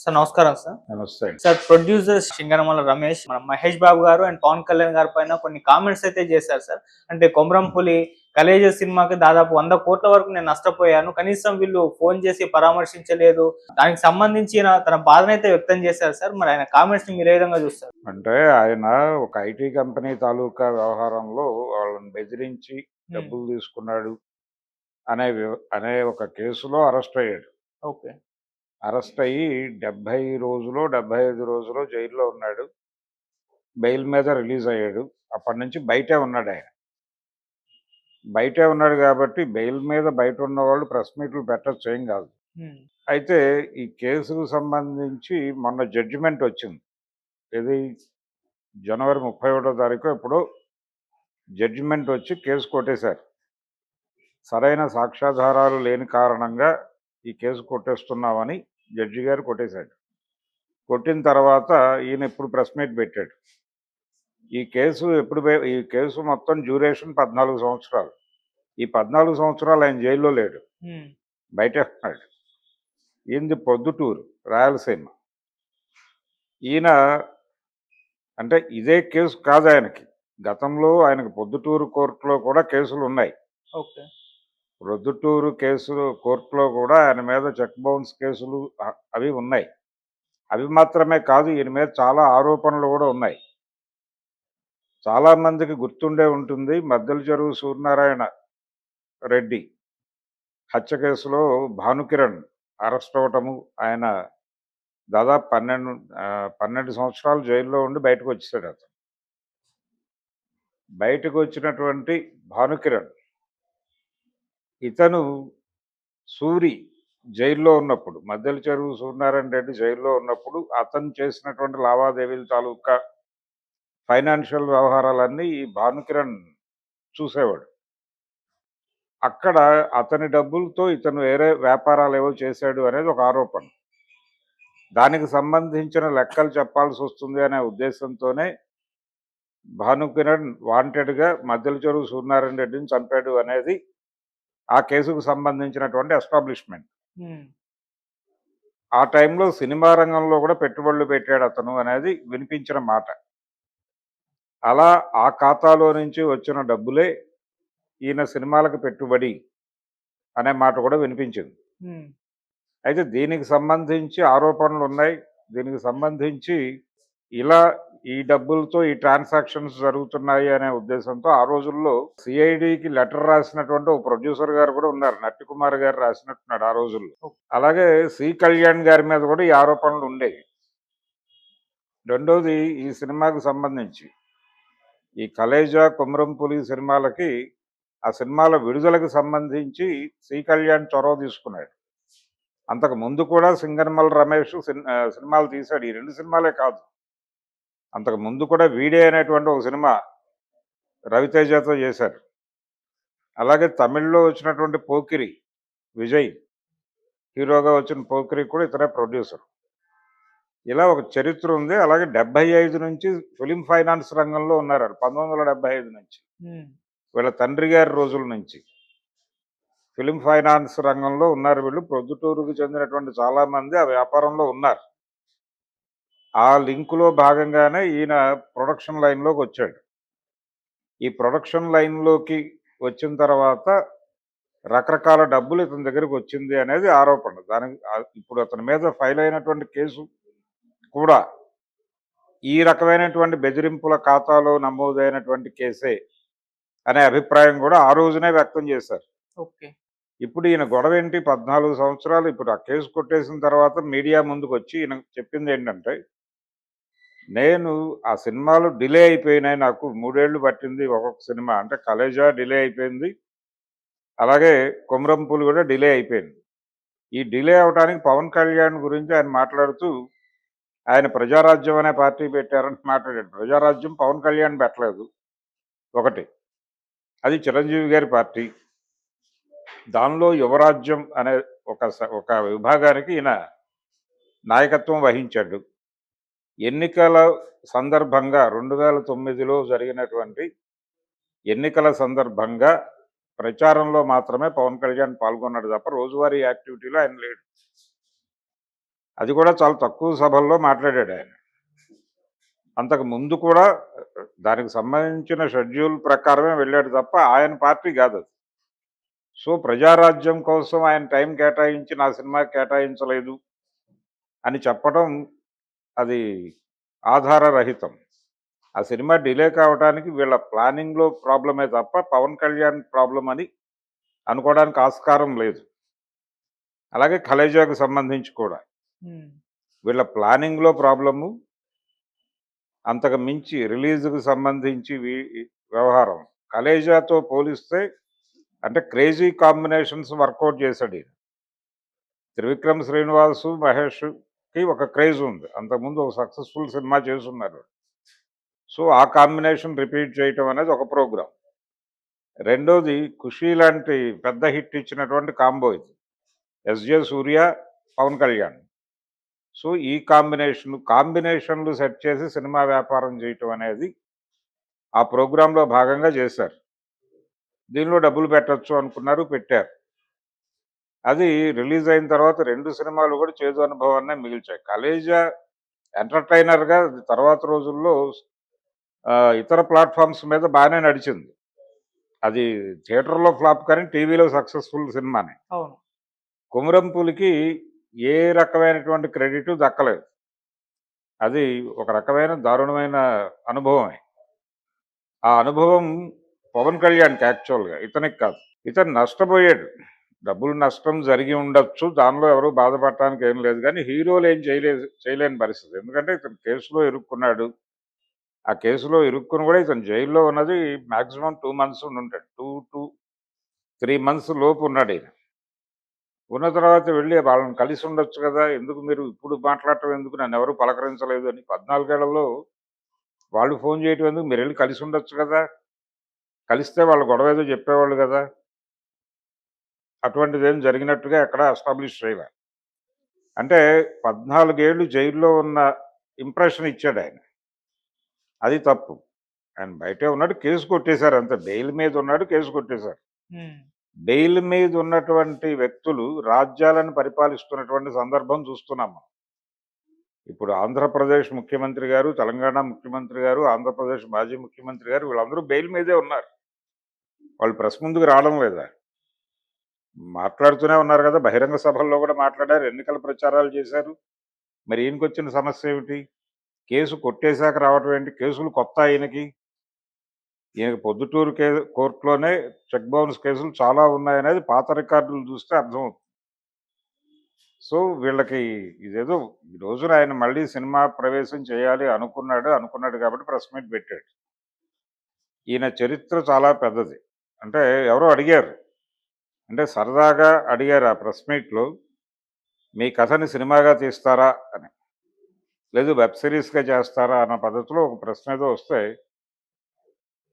Sir నమస్కారం sir. నమస్తే అండి. సార్ ప్రొడ్యూసర్ సింగనమల రమేష్ మన మహేష్ బాబు గారు అండ్ పవన్ కళ్యాణ్ గారి పైన కొన్ని కామెంట్స్ అయితే చేశారు సార్. అంటే కొమరం పులి, కలేజా సినిమాకి దాదాపు 100 కోట్ల వరకు నేను నష్టపోయాను. కనీసం వీళ్ళు ఫోన్ చేసి పరామర్శించలేదు. దానికి సంబంధించిన తన బాధనైతే వ్యక్తం చేశారు సార్. మరి ఆయన కామెంట్స్‌ని మీరు ఏ విధంగా చూస్తారు? అంటే ఆయన ఒక ఐటీ కంపెనీ తాలూకా వ్యవహారంలో వాళ్ళని బెదిరించి హ్మ్. డబ్బులు తీసుకున్నాడు అనే ఒక కేసులో అరెస్ట్ అయ్యాడు. ఓకే. అరెస్ట్ అయ్యి 70 రోజులో 75 రోజులో జైల్లో ఉన్నాడు. బెయిల్ మీద రిలీజ్ అయ్యాడు. అప్పటి నుంచి బయటే ఉన్నాడు ఆయన. బయటే ఉన్నాడు కాబట్టి బెయిల్ మీద బయట ఉన్నవాళ్ళు ప్రెస్ మీట్లు పెట్టొచ్చు, ఏం కాదు. హ్మ్. అయితే ఈ కేసుకు సంబంధించి మొన్న జడ్జిమెంట్ వచ్చింది. ఇది జనవరి 31వ తారీఖు ఎప్పుడో జడ్జిమెంట్ వచ్చి కేసు కొట్టేశారు. సరైన సాక్ష్యాధారాలు లేని కారణంగా ఈ కేసు కొట్టేస్తున్నామని జడ్జి గారు కొట్టేశాడు. కొట్టిన తర్వాత ఈయన ఇప్పుడు ప్రెస్ మీట్ పెట్టాడు. ఈ కేసు మొత్తం డ్యూరేషన్ 14 సంవత్సరాలు. ఈ 14 సంవత్సరాలు ఆయన జైల్లో లేడు, హ్మ్. బయటే ఉన్నాడు. ఈయనది పొద్దుటూరు, రాయలసీమ. ఈయన అంటే ఇదే కేసు కాదు ఆయనకి. గతంలో ఆయనకు పొద్దుటూరు కోర్టులో కూడా కేసులు ఉన్నాయి. ఓకే. ప్రొద్దుటూరు కోర్టులో కూడా ఆయన మీద చెక్ బౌన్స్ కేసులు అవి ఉన్నాయి. అవి మాత్రమే కాదు, ఈయన మీద చాలా ఆరోపణలు కూడా ఉన్నాయి. చాలామందికి గుర్తుండే ఉంటుంది, మద్దెల చెరువు సూర్యనారాయణ రెడ్డి హత్య కేసులో భానుకిరణ్ అరెస్ట్ అవ్వటము, ఆయన దాదాపు 12 సంవత్సరాలు జైల్లో ఉండి బయటకు వచ్చేసాడు. అతను బయటకు వచ్చినటువంటి భానుకిరణ్, ఇతను సూరి జైల్లో ఉన్నప్పుడు, మద్దెల చెరువు సూర్యనారాయణ రెడ్డి జైల్లో ఉన్నప్పుడు అతను చేసినటువంటి లావాదేవీల తాలూకా ఫైనాన్షియల్ వ్యవహారాలన్నీ ఈ భానుకిరణ్ చూసేవాడు. అక్కడ అతని డబ్బులతో ఇతను వేరే వ్యాపారాలు ఏవో చేశాడు అనేది ఒక ఆరోపణ. దానికి సంబంధించిన లెక్కలు చెప్పాల్సి వస్తుంది అనే ఉద్దేశంతోనే భానుకిరణ్ వాంటెడ్గా మద్దెల చెరువు సూర్యనారాయణ రెడ్డిని చంపాడు అనేది ఆ కేసుకు సంబంధించినటువంటి ఎస్టాబ్లిష్మెంట్. హ్మ్. ఆ టైంలో సినిమా రంగంలో కూడా పెట్టుబడులు పెట్టాడు అతను అనేది వినిపించిన మాట. అలా ఆ ఖాతాలో నుంచి వచ్చిన డబ్బులే ఈయన సినిమాలకు పెట్టుబడి అనే మాట కూడా వినిపించింది. హ్మ్. అయితే దీనికి సంబంధించి ఆరోపణలు ఉన్నాయి. దీనికి సంబంధించి ఇలా ఈ డబ్బులతో ఈ ట్రాన్సాక్షన్స్ జరుగుతున్నాయి అనే ఉద్దేశంతో ఆ రోజుల్లో సిఐడికి లెటర్ రాసినటువంటి ఒక ప్రొడ్యూసర్ గారు కూడా ఉన్నారు. నట్టికుమార్ గారు రాసినట్టున్నాడు ఆ రోజుల్లో. అలాగే సి కళ్యాణ్ గారి మీద కూడా ఈ ఆరోపణలు ఉండేవి. రెండోది, ఈ సినిమాకు సంబంధించి ఈ కలేజా, కొమరం పులి సినిమాలకి, ఆ సినిమాల విడుదలకు సంబంధించి సి కళ్యాణ్ చొరవ తీసుకున్నాడు. అంతకు ముందు కూడా సింగనమల రమేష్ సినిమాలు తీశాడు. ఈ 2 సినిమాలే కాదు, అంతకు ముందు కూడా వీడే అనేటువంటి ఒక సినిమా రవితేజతో చేశారు. అలాగే తమిళ్లో వచ్చినటువంటి పోకిరి, విజయ్ హీరోగా వచ్చిన పోకిరి కూడా ఇతనే ప్రొడ్యూసర్. ఇలా ఒక చరిత్ర ఉంది. అలాగే 75 నుంచి ఫిలిం ఫైనాన్స్ రంగంలో ఉన్నారు. 1975 నుంచి హ్మ్. వీళ్ళ తండ్రి గారి రోజుల నుంచి ఫిలిం ఫైనాన్స్ రంగంలో ఉన్నారు వీళ్ళు. ప్రొద్దుటూరుకు చెందినటువంటి చాలామంది ఆ వ్యాపారంలో ఉన్నారు. ఆ లింకులో భాగంగానే ఈయన ప్రొడక్షన్ లైన్లోకి వచ్చాడు. ఈ ప్రొడక్షన్ లైన్లోకి వచ్చిన తర్వాత రకరకాల డబ్బులు ఇతని దగ్గరికి వచ్చింది అనేది ఆరోపణ. దానికి ఇప్పుడు అతని మీద ఫైల్ అయినటువంటి కేసు కూడా ఈ రకమైనటువంటి బెదిరింపుల ఖాతాలో నమోదైనటువంటి కేసే అనే అభిప్రాయం కూడా ఆ రోజునే వ్యక్తం చేశారు. ఓకే. ఇప్పుడు ఈయన గొడవ ఏంటి, 14 సంవత్సరాలు ఇప్పుడు ఆ కేసు కొట్టేసిన తర్వాత మీడియా ముందుకు వచ్చి ఈయన చెప్పింది ఏంటంటే, నేను ఆ సినిమాలు డిలే అయిపోయినాయి, నాకు 3 ఏళ్ళు పట్టింది ఒక్కొక్క సినిమా. అంటే కలేజా డిలే అయిపోయింది, అలాగే కొమరం పులి కూడా డిలే అయిపోయింది. ఈ డిలే అవడానికి పవన్ కళ్యాణ్ గురించి ఆయన మాట్లాడుతూ, ఆయన ప్రజారాజ్యం అనే పార్టీ పెట్టారని మాట్లాడాడు. ప్రజారాజ్యం పవన్ కళ్యాణ్ పెట్టలేదు. ఒకటి, అది చిరంజీవి గారి పార్టీ. దానిలో యువరాజ్యం అనే ఒక విభాగానికి ఈయన నాయకత్వం వహించాడు. ఎన్నికల సందర్భంగా 2009లో జరిగినటువంటి ఎన్నికల సందర్భంగా ప్రచారంలో మాత్రమే పవన్ కళ్యాణ్ పాల్గొన్నాడు తప్ప రోజువారీ యాక్టివిటీలో ఆయన లేడు. అది కూడా చాలా తక్కువ సభల్లో మాట్లాడాడు ఆయన. అంతకు ముందు కూడా దానికి సంబంధించిన షెడ్యూల్ ప్రకారమే వెళ్ళాడు తప్ప ఆయన పార్టీ కాదది. సో, ప్రజారాజ్యం కోసం ఆయన టైం కేటాయించి నా సినిమాకి కేటాయించలేదు అని చెప్పడం అది ఆధారరహితం. ఆ సినిమా డిలే కావటానికి వీళ్ళ ప్లానింగ్‌లో ప్రాబ్లమే తప్ప పవన్ కళ్యాణ్ ప్రాబ్లమ్ అని అనుకోవడానికి ఆస్కారం లేదు. అలాగే 'ఖలేజా'కు సంబంధించి కూడా హ్మ్. వీళ్ళ ప్లానింగ్‌లో ప్రాబ్లము, అంతకు మించి రిలీజ్‌కు సంబంధించి వ్యవహారం. 'ఖలేజా'తో పోలిస్తే అంటే క్రేజీ కాంబినేషన్స్ వర్కౌట్ చేశాడు ఈయన. త్రివిక్రమ్ శ్రీనివాసు, మహేష్‌కి ఒక క్రేజ్ ఉంది. అంతకుముందు ఒక సక్సెస్‌ఫుల్ సినిమా చేసున్నారు. సో, ఆ కాంబినేషన్ రిపీట్ చేయటం అనేది ఒక ప్రోగ్రామ్. రెండోది 'ఖుషి' లాంటి పెద్ద హిట్ ఇచ్చినటువంటి కాంబో ఇది. ఎస్‌జే సూర్య, పవన్ కళ్యాణ్. సో, ఈ కాంబినేషన్‌లు సెట్ చేసి సినిమా వ్యాపారం చేయటం అనేది ఆ ప్రోగ్రామ్‌లో భాగంగా చేశారు. దీనిలో డబ్బులు పెట్టొచ్చు అనుకున్నారు, పెట్టారు. అది రిలీజ్ అయిన తర్వాత 2 సినిమాలు కూడా చేదు అనుభవాన్నే మిగిల్చాయి. 'కలేజా' ఎంటర్‌టైనర్‌గా తర్వాత రోజుల్లో ఇతర ప్లాట్‌ఫార్మ్స్ మీద బానే నడిచింది. అది థియేటర్‌లో ఫ్లాప్ కానీ టీవీలో సక్సెస్‌ఫుల్ సినిమానే. అవును. 'కొమురం పులికి' ఏ రకమైనటువంటి క్రెడిటు దక్కలేదు. అది ఒక రకమైన దారుణమైన అనుభవమే. ఆ అనుభవం పవన్ కళ్యాణ్‌కి యాక్చువల్‌గా, ఇతనికి కాదు. ఇతను నష్టపోయాడు. డబ్బులు నష్టం జరిగి ఉండొచ్చు. దానిలో ఎవరు బాధపడటానికి ఏం లేదు గానీ, హీరోలు ఏం చేయలేని పరిస్థితి. ఎందుకంటే ఇతను కేసులో ఇరుక్కున్నాడు. ఆ కేసులో ఇరుక్కుని కూడా ఇతను జైల్లో ఉన్నది మాక్సిమం 2 మంత్స్ ఉండుంటాడు. 2-3 మంత్స్ లోపు ఉన్నాడీయన. ఉన్న తర్వాత వెళ్ళి వాళ్ళని కలిసి ఉండొచ్చు కదా! ఎందుకు మీరు ఇప్పుడు మాట్లాడటం ఎందుకు? నన్నెవరు పలకరించలేదు అని 14 ఏళ్లలో వాళ్ళు ఫోన్ చేయటం ఎందుకు? మీరెళ్లి కలిసి ఉండొచ్చు కదా! కలిస్తే వాళ్ళ గొడవ ఏదో చెప్పేవాళ్ళు గదా! అటువంటిదేం జరిగినట్టుగా ఎక్కడా ఎస్టాబ్లిష్ చేయలే. అంటే 14 ఏళ్ళు జైల్లో ఉన్న ఇంప్రెషన్ ఇచ్చాడాయన. అది తప్పు. ఆయన బయటే ఉన్నాడు. కేసు కొట్టేశారు అంతే. బెయిల్ మీద ఉన్నాడు. కేసు కొట్టేశారు. హ్మ్. బెయిల్ మీద ఉన్నటువంటి వ్యక్తులు రాజ్యాలను పరిపాలిస్తున్నటువంటి సందర్భం చూస్తున్నాం మనం. ఇప్పుడు ఆంధ్రప్రదేశ్ ముఖ్యమంత్రి గారు, తెలంగాణ ముఖ్యమంత్రి గారు, ఆంధ్రప్రదేశ్ మాజీ ముఖ్యమంత్రి గారు వీళ్ళందరూ బెయిల్ మీదే ఉన్నారు. వాళ్ళు ప్రెస్ ముందుకు రావడం లేదా? మాట్లాడుతూనే ఉన్నారు కదా! బహిరంగ సభల్లో కూడా మాట్లాడారు. ఎన్నికల ప్రచారాలు చేశారు. మరి ఈయనకొచ్చిన సమస్య ఏమిటి? కేసు కొట్టేశాక రావటం ఏంటి? కేసులు కొత్త ఈయనకి. ఈయనకి పొద్దుటూరు కోర్టులోనే చెక్ బౌన్స్ కేసులు చాలా ఉన్నాయనేది పాత రికార్డులు చూస్తే అర్థమవుతుంది. సో, వీళ్ళకి ఇదేదో ఈ రోజున ఆయన మళ్ళీ సినిమా ప్రవేశం చేయాలి అనుకున్నాడు కాబట్టి ప్రెస్ మీట్ పెట్టాడు. ఈయన చరిత్ర చాలా పెద్దది. అంటే ఎవరో అడిగారు. అంటే సరదాగా అడిగారు ఆ ప్రెస్ మీట్‌లో, "మీ కథని సినిమాగా తీస్తారా?" అని. లేదు వెబ్ సీరీస్‌గా చేస్తారా అన్న పద్ధతిలో ఒక ప్రశ్న ఏదో వస్తే,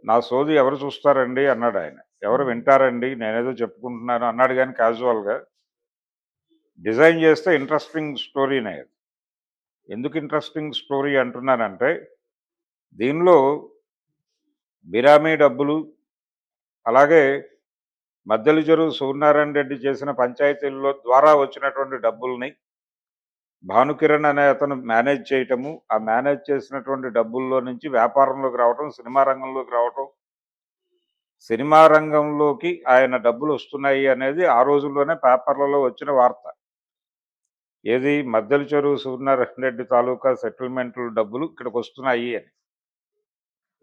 "నా సోది ఎవరు చూస్తారండి?" అన్నాడాయన. "ఎవరు హ్మ్. వింటారండి? నేనేదో చెప్పుకుంటున్నాను" అన్నాడు గానీ క్యాజువల్‌గా. డిజైన్ చేస్తే ఇంట్రెస్టింగ్ స్టోరీనే అది. ఎందుకు ఇంట్రెస్టింగ్ స్టోరీ అంటున్నానంటే, దీనిలో బిరామీ డబ్బులు, అలాగే మద్దెల చెరువు సూర్యనారాయణ రెడ్డి చేసిన పంచాయతీల్లో ద్వారా వచ్చినటువంటి డబ్బుల్ని భానుకిరణ్ అనే అతను మేనేజ్ చేయటము, ఆ మేనేజ్ చేసినటువంటి డబ్బుల్లో నుంచి వ్యాపారంలోకి రావటం, సినిమా రంగంలోకి రావటం, సినిమా రంగంలోకి ఆయన డబ్బులు వస్తున్నాయి అనేది ఆ రోజుల్లోనే పేపర్లలో వచ్చిన వార్త. ఏది మద్దెల చెరువు సూర్యనారాయణ రెడ్డి తాలూకా సెటిల్మెంట్ల డబ్బులు ఇక్కడికి వస్తున్నాయి అని.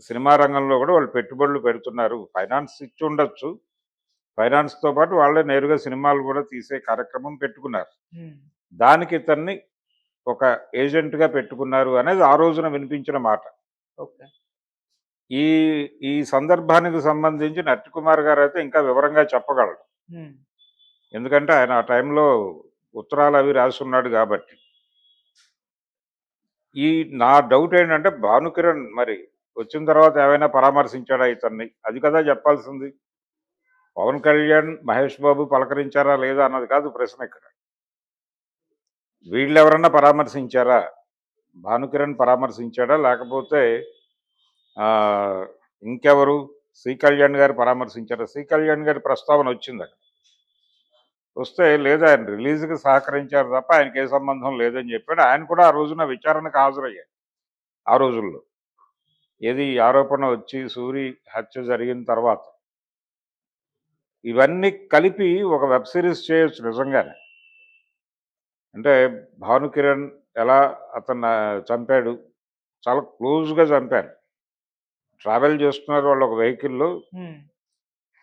సినిమా రంగంలో కూడా వాళ్ళు పెట్టుబడులు పెడుతున్నారు. ఫైనాన్స్ ఇచ్చి ఉండొచ్చు. ఫైనాన్స్‌తో పాటు వాళ్ళే నేరుగా సినిమాలు కూడా తీసే కార్యక్రమం పెట్టుకున్నారు. హ్మ్. దానికి ఇతన్ని ఒక ఏజెంట్‌గా పెట్టుకున్నారు అనేది ఆ రోజున వినిపించిన మాట. ఓకే. ఈ ఈ సందర్భానికి సంబంధించి 'నట్టికుమార్' గారైతే ఇంకా వివరంగా చెప్పగలరు. హ్మ్. ఎందుకంటే ఆయన ఆ టైంలో ఉత్తరాలవి రాసున్నాడు గాబట్టి. ఈ నా డౌట్ ఏంటంటే భానుకిరణ్ మరి వచ్చిన తర్వాత ఏమైనా పరామర్శించాడా ఇతన్ని? అది కదా చెప్పాల్సింది. పవన్ కళ్యాణ్, మహేష్ బాబు పలకరించారా లేదా అన్నది కాదు ప్రశ్న ఇక్కడ. వీళ్ళెవరన్నా పరామర్శించారా? భానుకిరణ్ పరామర్శించాడా? లేకపోతే ఆహ్, ఇంకెవరు? 'సి కళ్యాణ్' గారు పరామర్శించారా? 'సి కళ్యాణ్' గారి ప్రస్తావన వచ్చిందక్కడ. వస్తే లేదు ఆయన రిలీజ్కి సహకరించారు తప్ప ఆయనకి ఏ సంబంధం లేదని చెప్పాడు. ఆయన కూడా ఆ రోజున విచారణకు హాజరయ్యాడు ఆ రోజుల్లో. ఏది ఈ ఆరోపణ వచ్చి సూరి హత్య జరిగిన తర్వాత. ఇవన్నీ కలిపి ఒక వెబ్ సిరీస్ చేయొచ్చు నిజంగానే. అంటే భానుకిరణ్ ఎలా అతన్ని చంపాడు, చాలా క్లోజ్గా చంపారు. ట్రావెల్ చేస్తున్నారు వాళ్ళు ఒక వెహికల్లో, ఉమ్,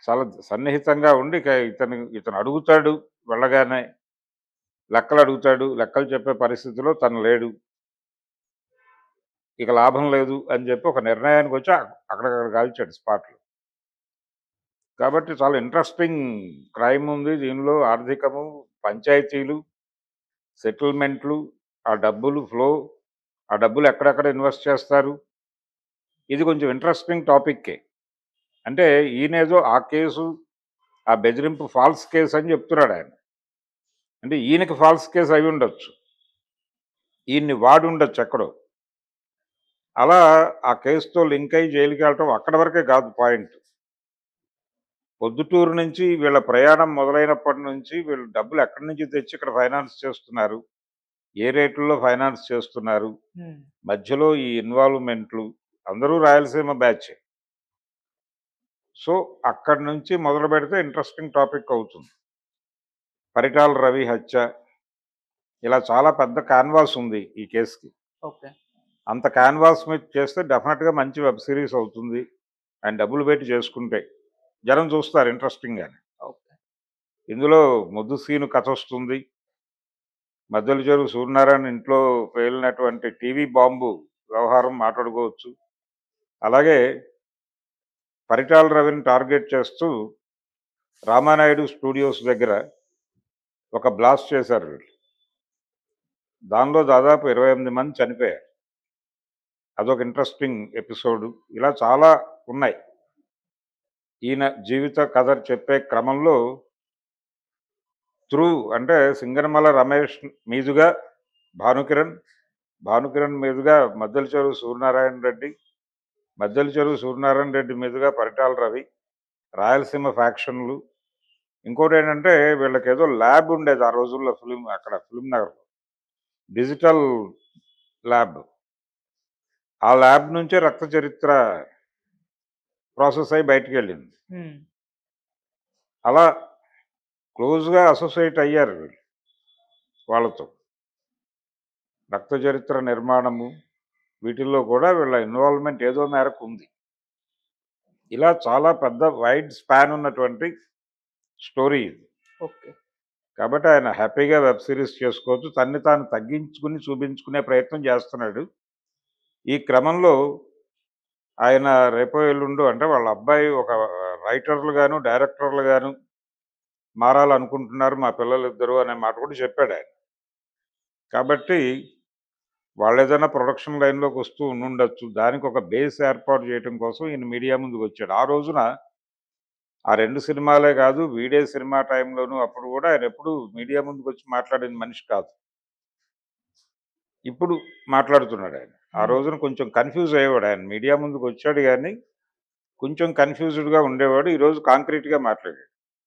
చాలా సన్నిహితంగా ఉండి ఇక ఇతను అడుగుతాడు వెళ్ళగానే, లెక్కలు అడుగుతాడు, లెక్కలు చెప్పే పరిస్థితిలో తను లేడు, ఇక లాభం లేదు అని చెప్పి ఒక నిర్ణయానికి వచ్చి అక్కడక్కడ కాల్చాడు స్పాట్లో. కాబట్టి చాలా ఇంట్రెస్టింగ్ క్రైమ్ ఉంది దీనిలో. ఆర్థికము, పంచాయతీలు, సెటిల్మెంట్లు, ఆ డబ్బులు ఫ్లో, ఆ డబ్బులు ఎక్కడెక్కడ ఇన్వెస్ట్ చేస్తారు, ఇది కొంచెం ఇంట్రెస్టింగ్ టాపిక్కే. అంటే ఈయనేదో ఆ కేసు, ఆ బెదిరింపు ఫాల్స్ కేసు అని చెప్తున్నాడు ఆయన. అంటే ఈయనకి ఫాల్స్ కేసు అయి ఉండొచ్చు, ఈయన్ని వాడి ఉండొచ్చు ఎక్కడో. అలా ఆ కేసుతో లింక్ అయ్యి జైలుకి వెళ్ళటం అక్కడి వరకే కాదు పాయింట్. పొద్దుటూరు నుంచి వీళ్ళ ప్రయాణం మొదలైనప్పటి నుంచి వీళ్ళు డబ్బులు ఎక్కడి నుంచి తెచ్చి ఇక్కడ ఫైనాన్స్ చేస్తున్నారు, ఏ రేట్లలో ఫైనాన్స్ చేస్తున్నారు, ఉమ్, మధ్యలో ఈ ఇన్వాల్వ్మెంట్లు, అందరూ రాయలసీమ బ్యాచ్. సో అక్కడి నుంచి మొదలు పెడితే ఇంట్రెస్టింగ్ టాపిక్ అవుతుంది. పరిటాల రవి హత్య, ఇలా చాలా పెద్ద క్యాన్వాస్ ఉంది ఈ కేసుకి. ఓకే. అంత క్యాన్వాస్ మీద చేస్తే డెఫినెట్గా మంచి వెబ్ సిరీస్ అవుతుంది. ఆయన డబ్బులు పెట్టి చేసుకుంటే జనం చూస్తారు ఇంట్రెస్టింగ్గానే. ఓకే. ఇందులో ముద్దు సీను కథ వస్తుంది. మద్దెల చెరువు సూర్యనారాయణ ఇంట్లో పేలినటువంటి టీవీ బాంబు వ్యవహారం మాట్లాడుకోవచ్చు. అలాగే పరిటాల రవిని టార్గెట్ చేస్తూ రామానాయుడు స్టూడియోస్ దగ్గర ఒక బ్లాస్ట్ చేశారు వీళ్ళు. దానిలో దాదాపు 28 మంది చనిపోయారు. అదొక ఇంట్రెస్టింగ్ ఎపిసోడు. ఇలా చాలా ఉన్నాయి. ఈయన జీవిత కథ చెప్పే క్రమంలో అంటే సింగనమల రమేష్ మీదుగా భానుకిరణ్, భానుకిరణ్ మీదుగా మద్దెల చెరువు సూర్యనారాయణ రెడ్డి, మద్దెల చెరువు సూర్యనారాయణ రెడ్డి మీదుగా పరిటాల రవి, రాయలసీమ ఫ్యాక్షన్లు. ఇంకోటి ఏంటంటే వీళ్ళకి ఏదో ల్యాబ్ ఉండేది ఆ రోజుల్లో అక్కడ ఫిలిం నగర్లో, డిజిటల్ ల్యాబ్. ఆ ల్యాబ్ నుంచే రక్త చరిత్ర ప్రాసెస్ అయి బయటికి వెళ్ళింది. ఉమ్, అలా క్లోజ్గా అసోసియేట్ అయ్యారు వీళ్ళు వాళ్ళతో. రక్త చరిత్ర నిర్మాణము వీటిల్లో కూడా వీళ్ళ ఇన్వాల్వ్మెంట్ ఏదో మేరకు ఉంది. ఇలా చాలా పెద్ద వైడ్ స్పాన్ ఉన్నటువంటి స్టోరీ ఇది. ఓకే. కాబట్టి ఆయన హ్యాపీగా వెబ్ సిరీస్ చేసుకోవచ్చు. తన్ని తాను తగ్గించుకుని చూపించుకునే ప్రయత్నం చేస్తున్నాడు. ఈ క్రమంలో ఆయన రేపో ఎల్లుండో అంటే వాళ్ళ అబ్బాయి ఒక రైటర్లు గాను, డైరెక్టర్లు గాను మారాలనుకుంటున్నారు మా పిల్లలిద్దరూ అనే మాట కూడా చెప్పాడు ఆయన. కాబట్టి వాళ్ళు ఏదైనా ప్రొడక్షన్ లైన్లోకి వస్తూ ఉండుండొచ్చు. దానికి ఒక బేస్ ఏర్పాటు చేయడం కోసం ఈయన మీడియా ముందుకు వచ్చాడు. ఆ రోజున ఆ 2 సినిమాలే కాదు, వీడే సినిమా టైంలోనూ అప్పుడు కూడా ఆయన ఎప్పుడు మీడియా ముందుకు వచ్చి మాట్లాడిన మనిషి కాదు. ఇప్పుడు మాట్లాడుతున్నాడు ఆయన. ఆ రోజున కొంచెం కన్ఫ్యూజ్ అయ్యేవాడు ఆయన. మీడియా ముందుకు వచ్చాడు కానీ కొంచెం కన్ఫ్యూజ్డ్గా ఉండేవాడు. ఈరోజు కాంక్రీట్గా మాట్లాడాడు.